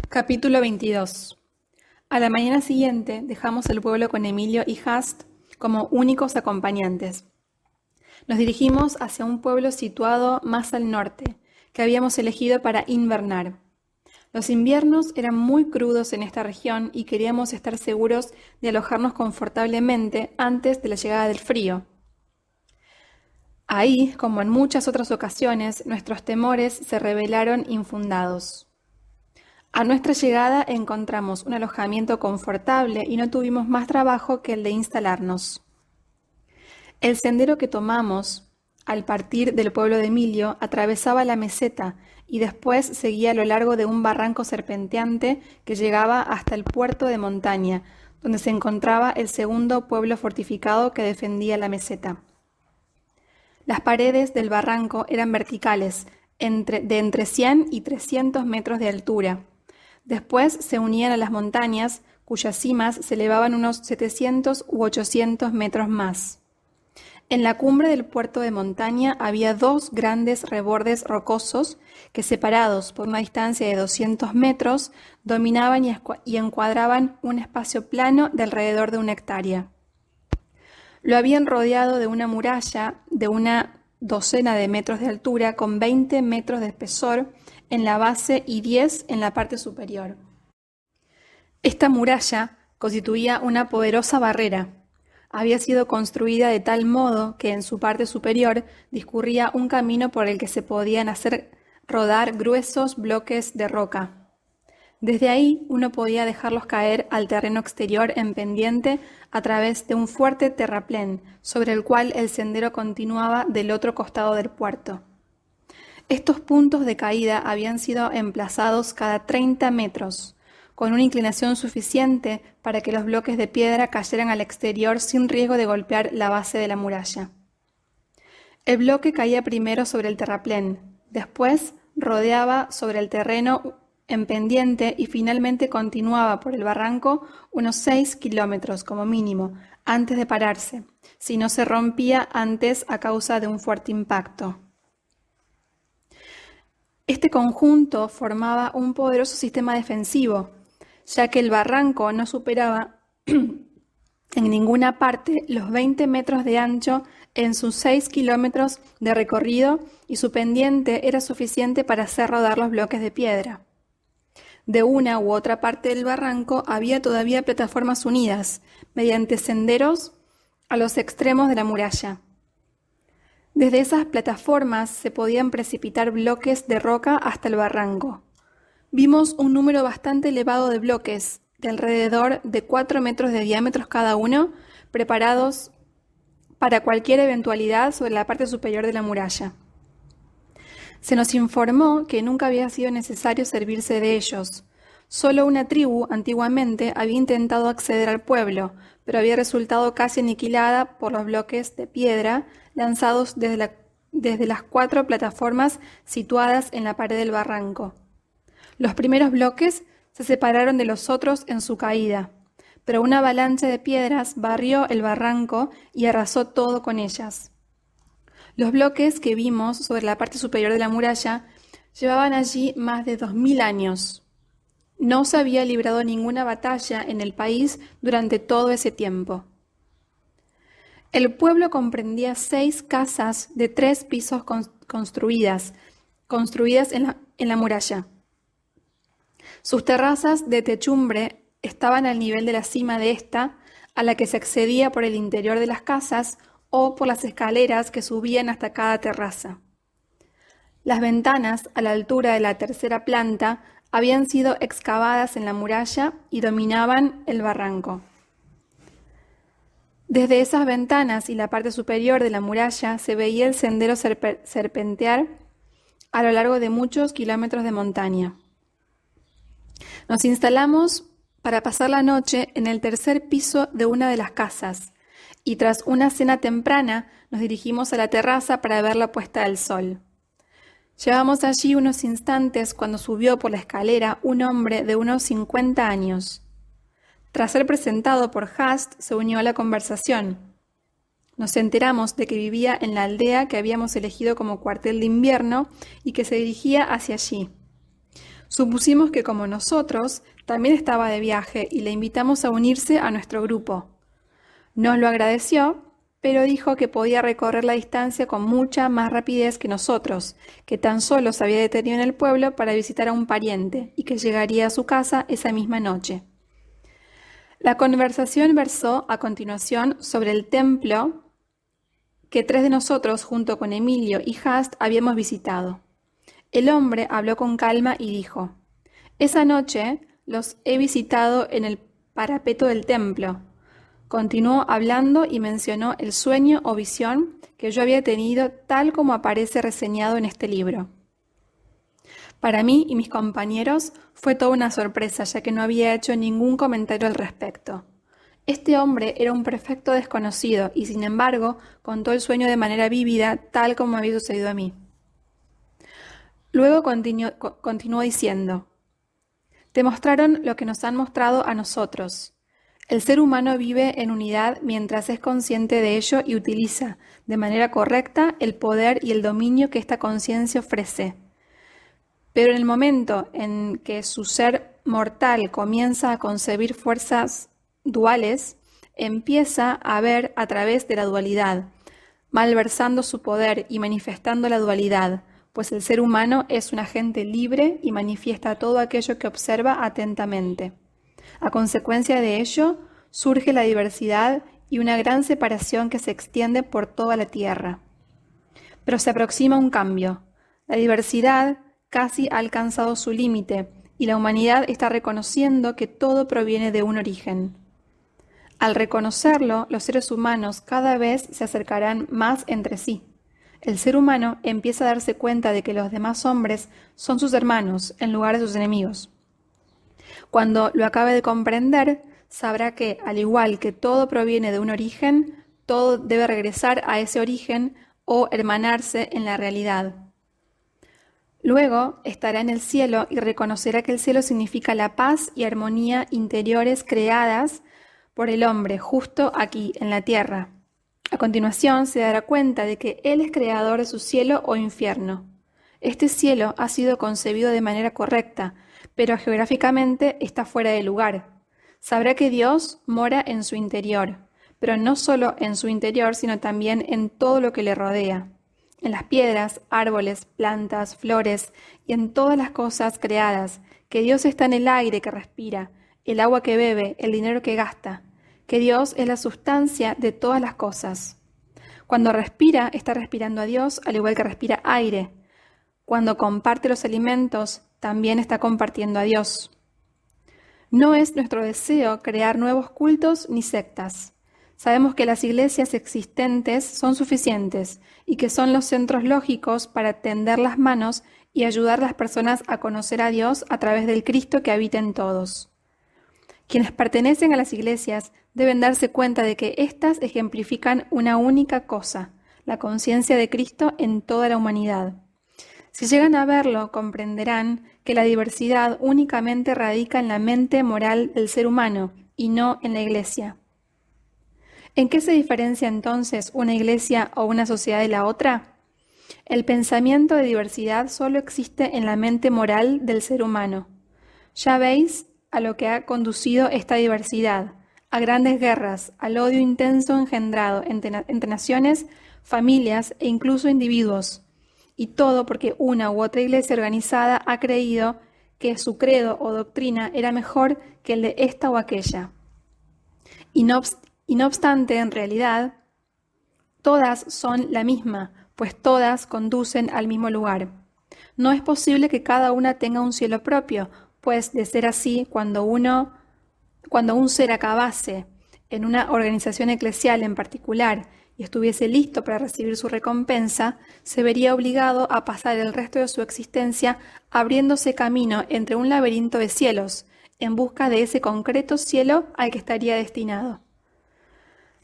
Capítulo 22. A la mañana siguiente dejamos el pueblo con Emilio y Hast como únicos acompañantes. Nos dirigimos hacia un pueblo situado más al norte, que habíamos elegido para invernar. Los inviernos eran muy crudos en esta región y queríamos estar seguros de alojarnos confortablemente antes de la llegada del frío. Ahí, como en muchas otras ocasiones, nuestros temores se revelaron infundados. A nuestra llegada encontramos un alojamiento confortable y no tuvimos más trabajo que el de instalarnos. El sendero que tomamos al partir del pueblo de Emilio atravesaba la meseta y después seguía a lo largo de un barranco serpenteante que llegaba hasta el puerto de Montaña, donde se encontraba el segundo pueblo fortificado que defendía la meseta. Las paredes del barranco eran verticales, de entre 100 y 300 metros de altura. Después se unían a las montañas, cuyas cimas se elevaban unos 700 u 800 metros más. En la cumbre del puerto de Montaña había dos grandes rebordes rocosos que, separados por una distancia de 200 metros, dominaban y encuadraban un espacio plano de alrededor de 1 hectárea. Lo habían rodeado de una muralla de una docena de metros de altura con 20 metros de espesor en la base y 10 en la parte superior. Esta muralla constituía una poderosa barrera. Había sido construida de tal modo que en su parte superior discurría un camino por el que se podían hacer rodar gruesos bloques de roca. Desde ahí uno podía dejarlos caer al terreno exterior en pendiente a través de un fuerte terraplén sobre el cual el sendero continuaba del otro costado del puerto. Estos puntos de caída habían sido emplazados cada 30 metros, con una inclinación suficiente para que los bloques de piedra cayeran al exterior sin riesgo de golpear la base de la muralla. El bloque caía primero sobre el terraplén, después rodeaba sobre el terreno en pendiente y finalmente continuaba por el barranco unos 6 kilómetros como mínimo, antes de pararse, si no se rompía antes a causa de un fuerte impacto. Este conjunto formaba un poderoso sistema defensivo, ya que el barranco no superaba en ninguna parte los 20 metros de ancho en sus 6 kilómetros de recorrido y su pendiente era suficiente para hacer rodar los bloques de piedra. De una u otra parte del barranco había todavía plataformas unidas, mediante senderos a los extremos de la muralla. Desde esas plataformas se podían precipitar bloques de roca hasta el barranco. Vimos un número bastante elevado de bloques, de alrededor de 4 metros de diámetro cada uno, preparados para cualquier eventualidad sobre la parte superior de la muralla. Se nos informó que nunca había sido necesario servirse de ellos. Solo una tribu, antiguamente, había intentado acceder al pueblo, pero había resultado casi aniquilada por los bloques de piedra lanzados desde las 4 plataformas situadas en la pared del barranco. Los primeros bloques se separaron de los otros en su caída, pero una avalancha de piedras barrió el barranco y arrasó todo con ellas. Los bloques que vimos sobre la parte superior de la muralla llevaban allí más de 2000 años. No se había librado ninguna batalla en el país durante todo ese tiempo. El pueblo comprendía 6 casas de 3 pisos construidas en la muralla. Sus terrazas de techumbre estaban al nivel de la cima de esta, a la que se accedía por el interior de las casas o por las escaleras que subían hasta cada terraza. Las ventanas, a la altura de la tercera planta, habían sido excavadas en la muralla y dominaban el barranco. Desde esas ventanas y la parte superior de la muralla se veía el sendero serpentear a lo largo de muchos kilómetros de montaña. Nos instalamos para pasar la noche en el tercer piso de una de las casas y tras una cena temprana nos dirigimos a la terraza para ver la puesta del sol. Llevamos allí unos instantes cuando subió por la escalera un hombre de unos 50 años. Tras ser presentado por Hast, se unió a la conversación. Nos enteramos de que vivía en la aldea que habíamos elegido como cuartel de invierno y que se dirigía hacia allí. Supusimos que como nosotros, también estaba de viaje y le invitamos a unirse a nuestro grupo. Nos lo agradeció, pero dijo que podía recorrer la distancia con mucha más rapidez que nosotros, que tan solo se había detenido en el pueblo para visitar a un pariente y que llegaría a su casa esa misma noche. La conversación versó a continuación sobre el templo que 3 de nosotros, junto con Emilio y Hast, habíamos visitado. El hombre habló con calma y dijo: «Esa noche los he visitado en el parapeto del templo». Continuó hablando y mencionó el sueño o visión que yo había tenido, tal como aparece reseñado en este libro. Para mí y mis compañeros fue toda una sorpresa, ya que no había hecho ningún comentario al respecto. Este hombre era un perfecto desconocido y, sin embargo, contó el sueño de manera vívida, tal como había sucedido a mí. Luego continuó diciendo: «Te mostraron lo que nos han mostrado a nosotros. El ser humano vive en unidad mientras es consciente de ello y utiliza, de manera correcta, el poder y el dominio que esta conciencia ofrece. Pero en el momento en que su ser mortal comienza a concebir fuerzas duales, empieza a ver a través de la dualidad, malversando su poder y manifestando la dualidad, pues el ser humano es un agente libre y manifiesta todo aquello que observa atentamente. A consecuencia de ello, surge la diversidad y una gran separación que se extiende por toda la Tierra. Pero se aproxima un cambio. La diversidad casi ha alcanzado su límite y la humanidad está reconociendo que todo proviene de un origen. Al reconocerlo, los seres humanos cada vez se acercarán más entre sí. El ser humano empieza a darse cuenta de que los demás hombres son sus hermanos en lugar de sus enemigos. Cuando lo acabe de comprender, sabrá que, al igual que todo proviene de un origen, todo debe regresar a ese origen o hermanarse en la realidad. Luego estará en el cielo y reconocerá que el cielo significa la paz y armonía interiores creadas por el hombre justo aquí, en la tierra. A continuación se dará cuenta de que él es creador de su cielo o infierno. Este cielo ha sido concebido de manera correcta, pero geográficamente está fuera de lugar. Sabrá que Dios mora en su interior, pero no solo en su interior, sino también en todo lo que le rodea, en las piedras, árboles, plantas, flores y en todas las cosas creadas, que Dios está en el aire que respira, el agua que bebe, el dinero que gasta, que Dios es la sustancia de todas las cosas. Cuando respira, está respirando a Dios, al igual que respira aire. Cuando comparte los alimentos, también está compartiendo a Dios. No es nuestro deseo crear nuevos cultos ni sectas. Sabemos que las iglesias existentes son suficientes y que son los centros lógicos para tender las manos y ayudar a las personas a conocer a Dios a través del Cristo que habita en todos. Quienes pertenecen a las iglesias deben darse cuenta de que éstas ejemplifican una única cosa, la conciencia de Cristo en toda la humanidad. Si llegan a verlo, comprenderán que la diversidad únicamente radica en la mente moral del ser humano y no en la iglesia. ¿En qué se diferencia entonces una iglesia o una sociedad de la otra? El pensamiento de diversidad solo existe en la mente moral del ser humano. Ya veis a lo que ha conducido esta diversidad, a grandes guerras, al odio intenso engendrado entre naciones, familias e incluso individuos. Y todo porque una u otra iglesia organizada ha creído que su credo o doctrina era mejor que el de esta o aquella. Y no obstante, en realidad, todas son la misma, pues todas conducen al mismo lugar. No es posible que cada una tenga un cielo propio, pues de ser así, cuando un ser acabase en una organización eclesial en particular y estuviese listo para recibir su recompensa, se vería obligado a pasar el resto de su existencia abriéndose camino entre un laberinto de cielos, en busca de ese concreto cielo al que estaría destinado.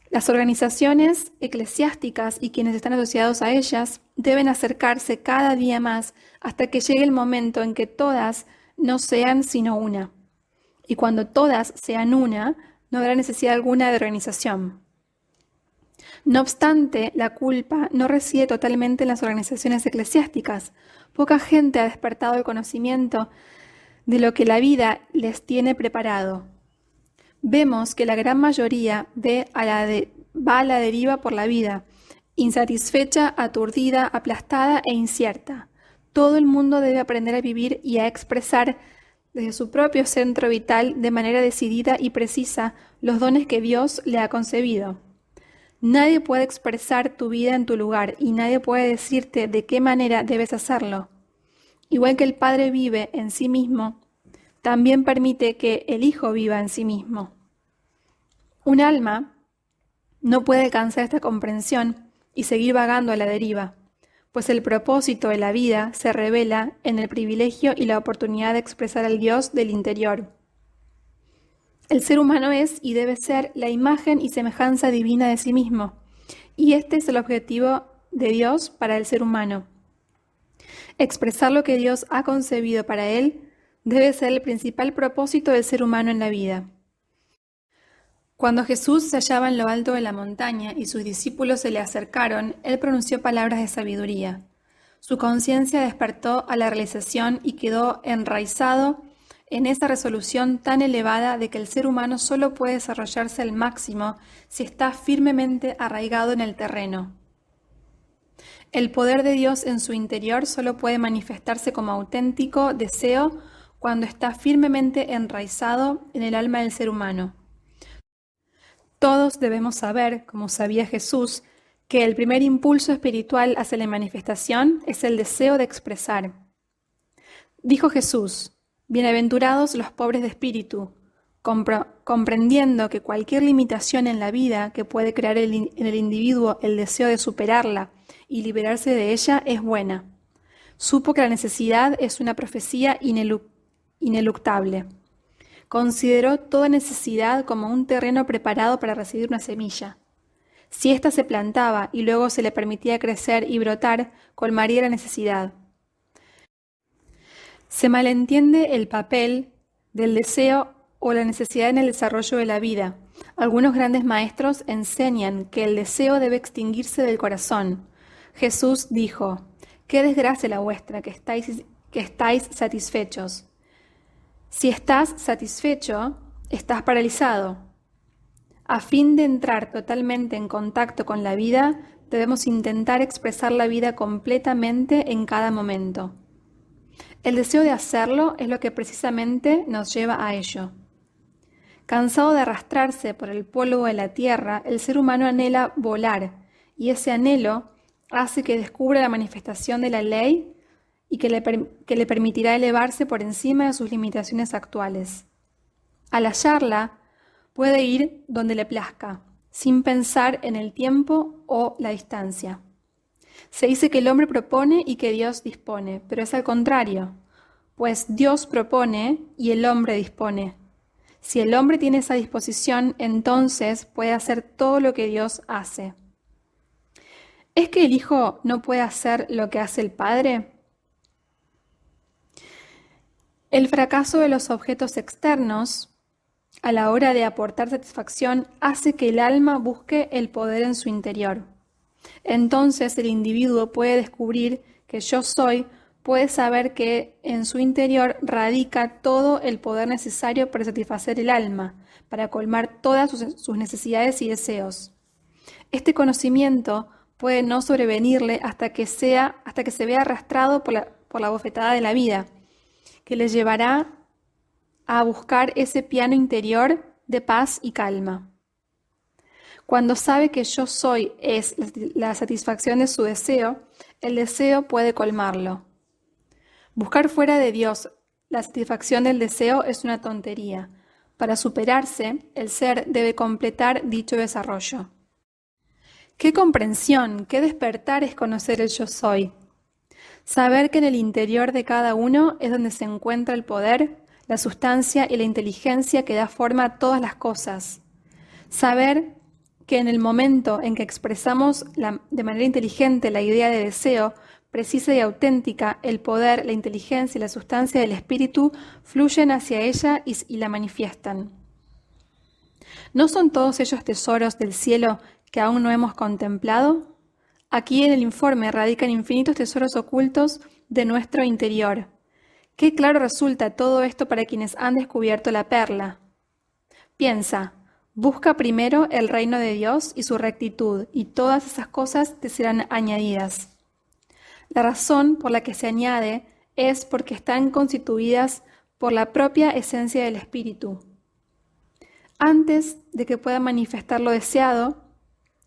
Las organizaciones eclesiásticas y quienes están asociados a ellas deben acercarse cada día más hasta que llegue el momento en que todas no sean sino una. Y cuando todas sean una, no habrá necesidad alguna de organización. No obstante, la culpa no reside totalmente en las organizaciones eclesiásticas. Poca gente ha despertado el conocimiento de lo que la vida les tiene preparado. Vemos que la gran mayoría va a la deriva por la vida, insatisfecha, aturdida, aplastada e incierta. Todo el mundo debe aprender a vivir y a expresar desde su propio centro vital de manera decidida y precisa los dones que Dios le ha concebido. Nadie puede expresar tu vida en tu lugar y nadie puede decirte de qué manera debes hacerlo. Igual que el Padre vive en sí mismo, también permite que el Hijo viva en sí mismo. Un alma no puede alcanzar esta comprensión y seguir vagando a la deriva, pues el propósito de la vida se revela en el privilegio y la oportunidad de expresar al Dios del interior. El ser humano es y debe ser la imagen y semejanza divina de sí mismo, y este es el objetivo de Dios para el ser humano. Expresar lo que Dios ha concebido para él debe ser el principal propósito del ser humano en la vida. Cuando Jesús se hallaba en lo alto de la montaña y sus discípulos se le acercaron, él pronunció palabras de sabiduría. Su conciencia despertó a la realización y quedó enraizado en esa resolución tan elevada de que el ser humano solo puede desarrollarse al máximo si está firmemente arraigado en el terreno. El poder de Dios en su interior solo puede manifestarse como auténtico deseo cuando está firmemente enraizado en el alma del ser humano. Todos debemos saber, como sabía Jesús, que el primer impulso espiritual hacia la manifestación es el deseo de expresar. Dijo Jesús: bienaventurados los pobres de espíritu, comprendiendo que cualquier limitación en la vida que puede crear en el individuo el deseo de superarla y liberarse de ella es buena. Supo que la necesidad es una profecía ineluctable. Consideró toda necesidad como un terreno preparado para recibir una semilla. Si ésta se plantaba y luego se le permitía crecer y brotar, colmaría la necesidad. Se malentiende el papel del deseo o la necesidad en el desarrollo de la vida. Algunos grandes maestros enseñan que el deseo debe extinguirse del corazón. Jesús dijo: «Qué desgracia la vuestra, que estáis satisfechos». Si estás satisfecho, estás paralizado. A fin de entrar totalmente en contacto con la vida, debemos intentar expresar la vida completamente en cada momento. El deseo de hacerlo es lo que precisamente nos lleva a ello. Cansado de arrastrarse por el polvo de la tierra, el ser humano anhela volar, y ese anhelo hace que descubra la manifestación de la ley y que le permitirá elevarse por encima de sus limitaciones actuales. Al hallarla, puede ir donde le plazca, sin pensar en el tiempo o la distancia. Se dice que el hombre propone y que Dios dispone, pero es al contrario, pues Dios propone y el hombre dispone. Si el hombre tiene esa disposición, entonces puede hacer todo lo que Dios hace. ¿Es que el Hijo no puede hacer lo que hace el Padre? El fracaso de los objetos externos a la hora de aportar satisfacción hace que el alma busque el poder en su interior. Entonces el individuo puede descubrir que yo soy, puede saber que en su interior radica todo el poder necesario para satisfacer el alma, para colmar todas sus necesidades y deseos. Este conocimiento puede no sobrevenirle hasta que se vea arrastrado por la bofetada de la vida, que le llevará a buscar ese piano interior de paz y calma. Cuando sabe que yo soy es la satisfacción de su deseo, el deseo puede colmarlo. Buscar fuera de Dios la satisfacción del deseo es una tontería. Para superarse, el ser debe completar dicho desarrollo. ¡Qué comprensión, qué despertar es conocer el yo soy! Saber que en el interior de cada uno es donde se encuentra el poder, la sustancia y la inteligencia que da forma a todas las cosas. Saber que en el momento en que expresamos de manera inteligente la idea de deseo, precisa y auténtica, el poder, la inteligencia y la sustancia del espíritu fluyen hacia ella y la manifiestan. ¿No son todos ellos tesoros del cielo que aún no hemos contemplado? Aquí en el informe radican infinitos tesoros ocultos de nuestro interior, Qué claro resulta todo esto para quienes han descubierto la perla. Piensa, busca primero el reino de Dios y su rectitud, y todas esas cosas te serán añadidas. La razón por la que se añade es porque están constituidas por la propia esencia del espíritu. Antes de que pueda manifestar lo deseado,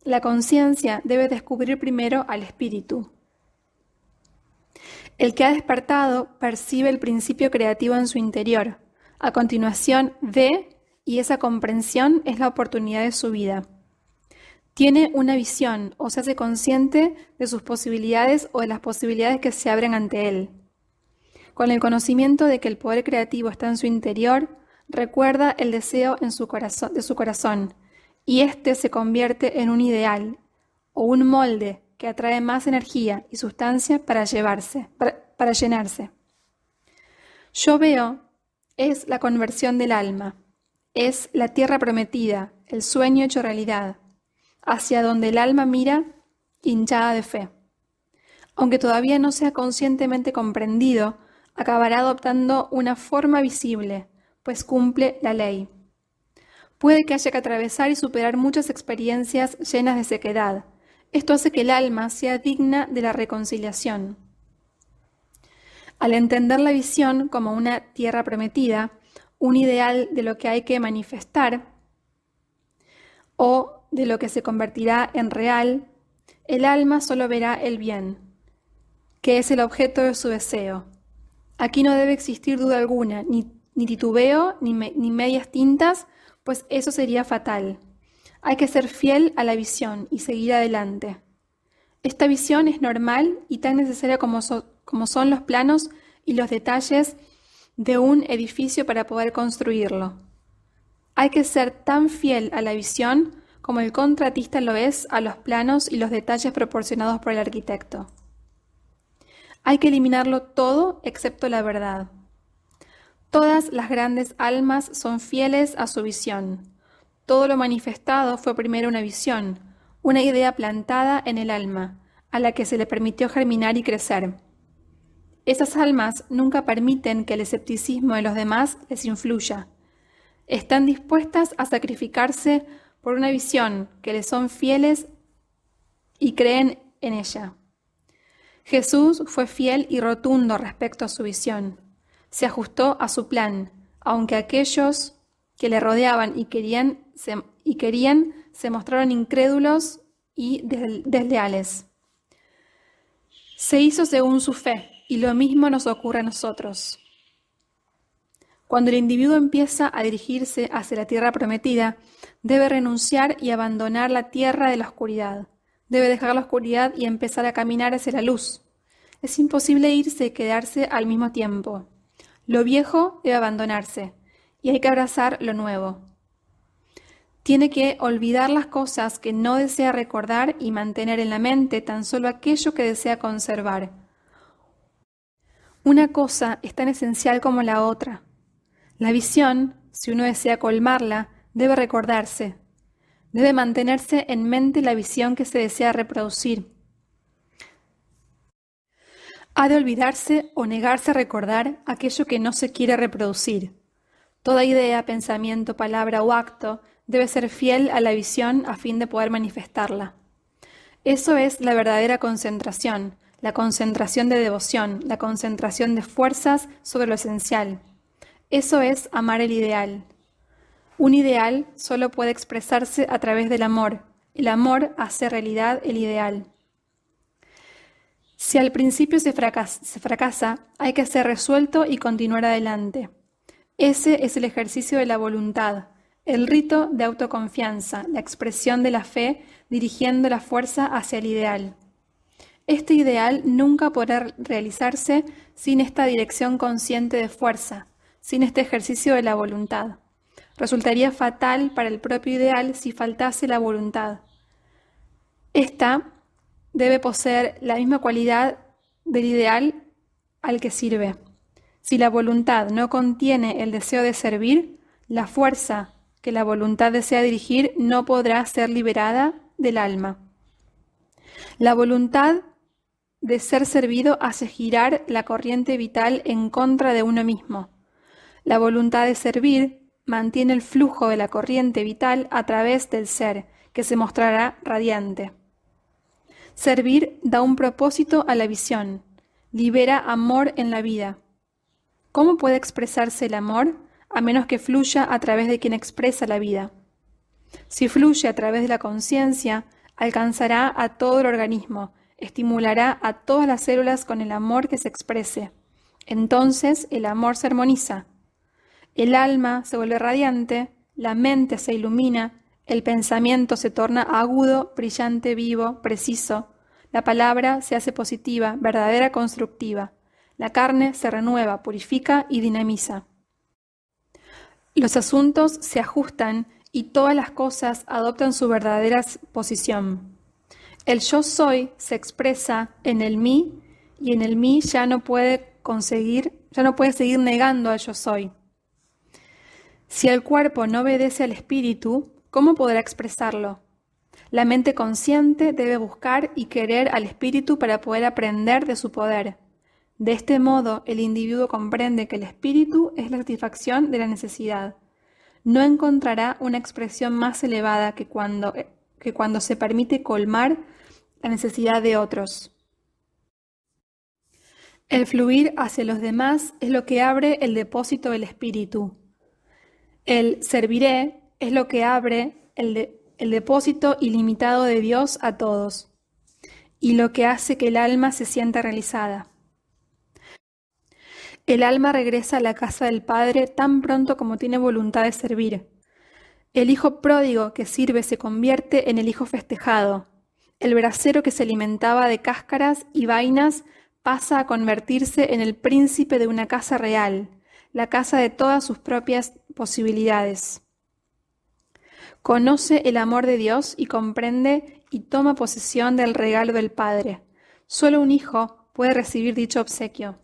la conciencia debe descubrir primero al espíritu. El que ha despertado percibe el principio creativo en su interior. A continuación ve, y esa comprensión es la oportunidad de su vida. Tiene una visión o se hace consciente de sus posibilidades o de las posibilidades que se abren ante él. Con el conocimiento de que el poder creativo está en su interior, recuerda el deseo de su corazón, y éste se convierte en un ideal o un molde que atrae más energía y sustancia para llenarse. Yo veo es la conversión del alma, es la tierra prometida, el sueño hecho realidad, hacia donde el alma mira hinchada de fe. Aunque todavía no sea conscientemente comprendido, acabará adoptando una forma visible, pues cumple la ley. Puede que haya que atravesar y superar muchas experiencias llenas de sequedad. Esto hace que el alma sea digna de la reconciliación. Al entender la visión como una tierra prometida, un ideal de lo que hay que manifestar o de lo que se convertirá en real, el alma solo verá el bien, que es el objeto de su deseo. Aquí no debe existir duda alguna, ni titubeo, ni medias tintas, pues eso sería fatal. Hay que ser fiel a la visión y seguir adelante. Esta visión es normal y tan necesaria como son los planos y los detalles de un edificio para poder construirlo. Hay que ser tan fiel a la visión como el contratista lo es a los planos y los detalles proporcionados por el arquitecto. Hay que eliminarlo todo excepto la verdad. Todas las grandes almas son fieles a su visión. Todo lo manifestado fue primero una visión, una idea plantada en el alma, a la que se le permitió germinar y crecer. Esas almas nunca permiten que el escepticismo de los demás les influya. Están dispuestas a sacrificarse por una visión que les son fieles y creen en ella. Jesús fue fiel y rotundo respecto a su visión. Se ajustó a su plan, aunque aquellos que le rodeaban y querían se mostraron incrédulos y desleales. Se hizo según su fe, y lo mismo nos ocurre a nosotros. Cuando el individuo empieza a dirigirse hacia la tierra prometida, debe renunciar y abandonar la tierra de la oscuridad. Debe dejar la oscuridad y empezar a caminar hacia la luz. Es imposible irse y quedarse al mismo tiempo. Lo viejo debe abandonarse y hay que abrazar lo nuevo. Tiene que olvidar las cosas que no desea recordar y mantener en la mente tan solo aquello que desea conservar. Una cosa es tan esencial como la otra. La visión, si uno desea colmarla, debe recordarse. Debe mantenerse en mente la visión que se desea reproducir. Ha de olvidarse o negarse a recordar aquello que no se quiere reproducir. Toda idea, pensamiento, palabra o acto debe ser fiel a la visión a fin de poder manifestarla. Eso es la verdadera concentración, la concentración de devoción, la concentración de fuerzas sobre lo esencial. Eso es amar el ideal. Un ideal solo puede expresarse a través del amor. El amor hace realidad el ideal. Si al principio se fracasa, hay que ser resuelto y continuar adelante. Ese es el ejercicio de la voluntad, el rito de autoconfianza, la expresión de la fe dirigiendo la fuerza hacia el ideal. Este ideal nunca podrá realizarse sin esta dirección consciente de fuerza, sin este ejercicio de la voluntad. Resultaría fatal para el propio ideal si faltase la voluntad. Esta debe poseer la misma cualidad del ideal al que sirve. Si la voluntad no contiene el deseo de servir, la fuerza que la voluntad desea dirigir no podrá ser liberada del alma. La voluntad de ser servido hace girar la corriente vital en contra de uno mismo. La voluntad de servir mantiene el flujo de la corriente vital a través del ser, que se mostrará radiante. Servir da un propósito a la visión, libera amor en la vida. ¿Cómo puede expresarse el amor a menos que fluya a través de quien expresa la vida? Si fluye a través de la conciencia, alcanzará a todo el organismo, estimulará a todas las células con el amor que se exprese. Entonces el amor se armoniza. El alma se vuelve radiante, la mente se ilumina, el pensamiento se torna agudo, brillante, vivo, preciso. La palabra se hace positiva, verdadera, constructiva. La carne se renueva, purifica y dinamiza. Los asuntos se ajustan y todas las cosas adoptan su verdadera posición. El yo soy se expresa en el mí y en el mí ya no puede seguir negando al yo soy. Si el cuerpo no obedece al espíritu, ¿cómo podrá expresarlo? La mente consciente debe buscar y querer al espíritu para poder aprender de su poder. De este modo, el individuo comprende que el espíritu es la satisfacción de la necesidad. No encontrará una expresión más elevada que cuando se permite colmar la necesidad de otros. El fluir hacia los demás es lo que abre el depósito del espíritu. El serviré es lo que abre el depósito ilimitado de Dios a todos y lo que hace que el alma se sienta realizada. El alma regresa a la casa del Padre tan pronto como tiene voluntad de servir. El hijo pródigo que sirve se convierte en el hijo festejado. El bracero que se alimentaba de cáscaras y vainas pasa a convertirse en el príncipe de una casa real, la casa de todas sus propias posibilidades. Conoce el amor de Dios y comprende y toma posesión del regalo del Padre. Solo un hijo puede recibir dicho obsequio.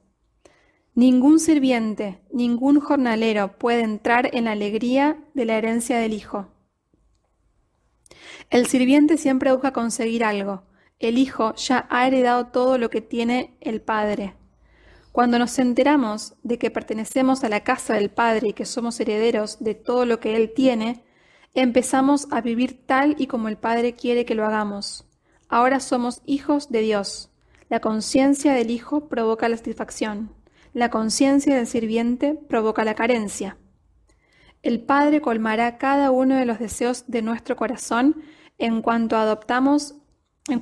Ningún sirviente, ningún jornalero puede entrar en la alegría de la herencia del hijo. El sirviente siempre busca conseguir algo. El hijo ya ha heredado todo lo que tiene el Padre. Cuando nos enteramos de que pertenecemos a la casa del Padre y que somos herederos de todo lo que Él tiene, empezamos a vivir tal y como el Padre quiere que lo hagamos. Ahora somos hijos de Dios. La conciencia del hijo provoca la satisfacción. La conciencia del sirviente provoca la carencia. El Padre colmará cada uno de los deseos de nuestro corazón en cuanto adoptemos el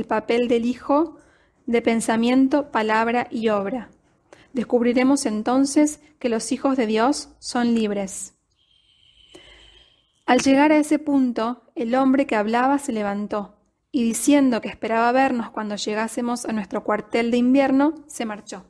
papel del Hijo de pensamiento, palabra y obra. Descubriremos entonces que los hijos de Dios son libres. Al llegar a ese punto, el hombre que hablaba se levantó y diciendo que esperaba vernos cuando llegásemos a nuestro cuartel de invierno, se marchó.